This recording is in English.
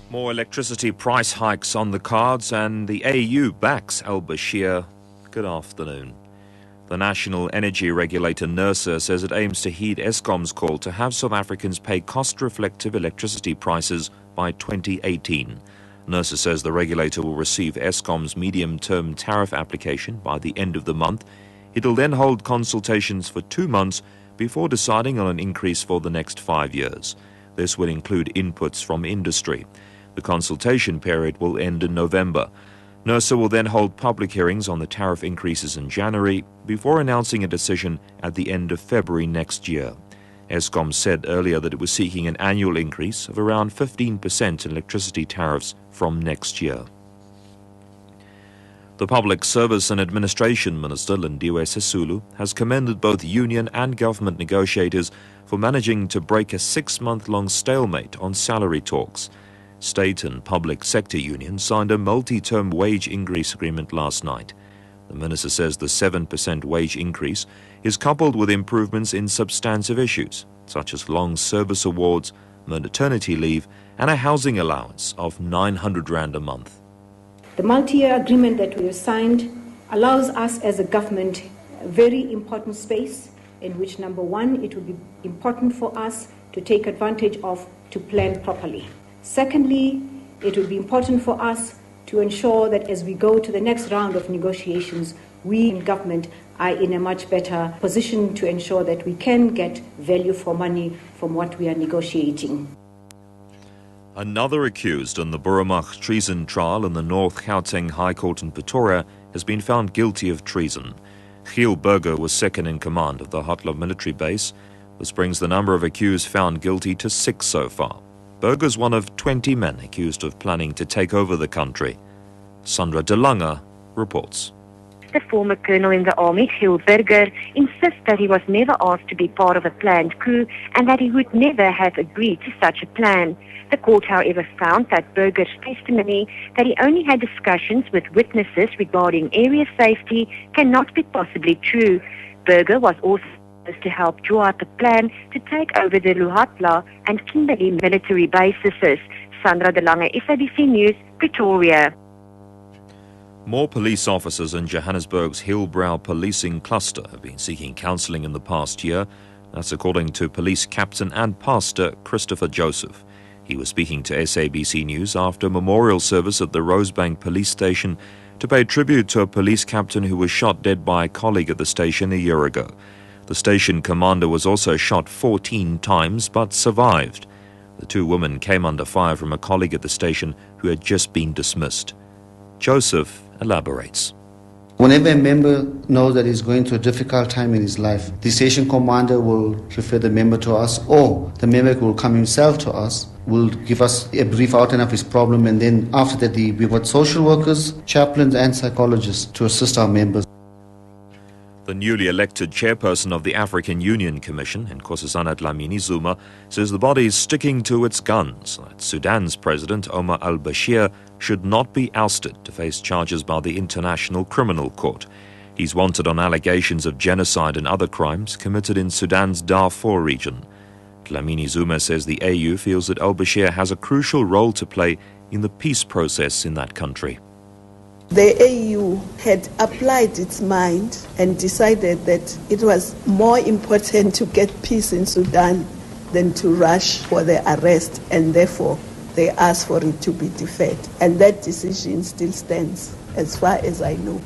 More electricity price hikes on the cards, and the AU backs al-Bashir. Good afternoon. The National Energy Regulator NERSA says it aims to heed Eskom's call to have South Africans pay cost-reflective electricity prices by 2018. NERSA says the regulator will receive Eskom's medium-term tariff application by the end of the month. It will then hold consultations for 2 months before deciding on an increase for the next 5 years. This will include inputs from industry. The consultation period will end in November. NERSA will then hold public hearings on the tariff increases in January before announcing a decision at the end of February next year. Eskom said earlier that it was seeking an annual increase of around 15% in electricity tariffs from next year. The Public Service and Administration Minister, Lindiwe Sisulu, has commended both union and government negotiators for managing to break a 6-month-long stalemate on salary talks. State and public sector unions signed a multi-term wage increase agreement last night. The minister says the 7% wage increase is coupled with improvements in substantive issues, such as long service awards, maternity leave, and a housing allowance of 900 Rand a month. The multi-year agreement that we have signed allows us as a government a very important space in which, number one, it will be important for us to take advantage of to plan properly. Secondly, it will be important for us to ensure that as we go to the next round of negotiations, we in government are in a much better position to ensure that we can get value for money from what we are negotiating. Another accused in the Burumach treason trial in the North Gauteng High Court in Pretoria has been found guilty of treason. Giel Burger was second in command of the Hatlo military base. This brings the number of accused found guilty to 6 so far. Burger's one of 20 men accused of planning to take over the country. Sandra De Lange reports. The former colonel in the army, Giel Burger, insists that he was never asked to be part of a planned coup and that he would never have agreed to such a plan. The court, however, found that Burger's testimony that he only had discussions with witnesses regarding area safety cannot be possibly true. Burger was also to help draw up a plan to take over the Luhatla and Kimberley military bases. Sandra De Lange, SABC News, Pretoria. More police officers in Johannesburg's Hillbrow policing cluster have been seeking counselling in the past year. That's according to police captain and pastor Christopher Joseph. He was speaking to SABC News after a memorial service at the Rosebank police station to pay tribute to a police captain who was shot dead by a colleague at the station a year ago. The station commander was also shot 14 times but survived. The 2 women came under fire from a colleague at the station who had just been dismissed. Joseph elaborates. Whenever a member knows that he's going through a difficult time in his life, the station commander will refer the member to us, or the member will come himself to us, will give us a brief outline of his problem, and then after that we've got social workers, chaplains and psychologists to assist our members. The newly elected chairperson of the African Union Commission, Nkosazana Dlamini Zuma, says the body is sticking to its guns. That Sudan's President Omar al-Bashir should not be ousted to face charges by the International Criminal Court. He's wanted on allegations of genocide and other crimes committed in Sudan's Darfur region. Dlamini Zuma says the AU feels that al-Bashir has a crucial role to play in the peace process in that country. The AU had applied its mind and decided that it was more important to get peace in Sudan than to rush for the arrest, and therefore they asked for it to be deferred. And that decision still stands as far as I know.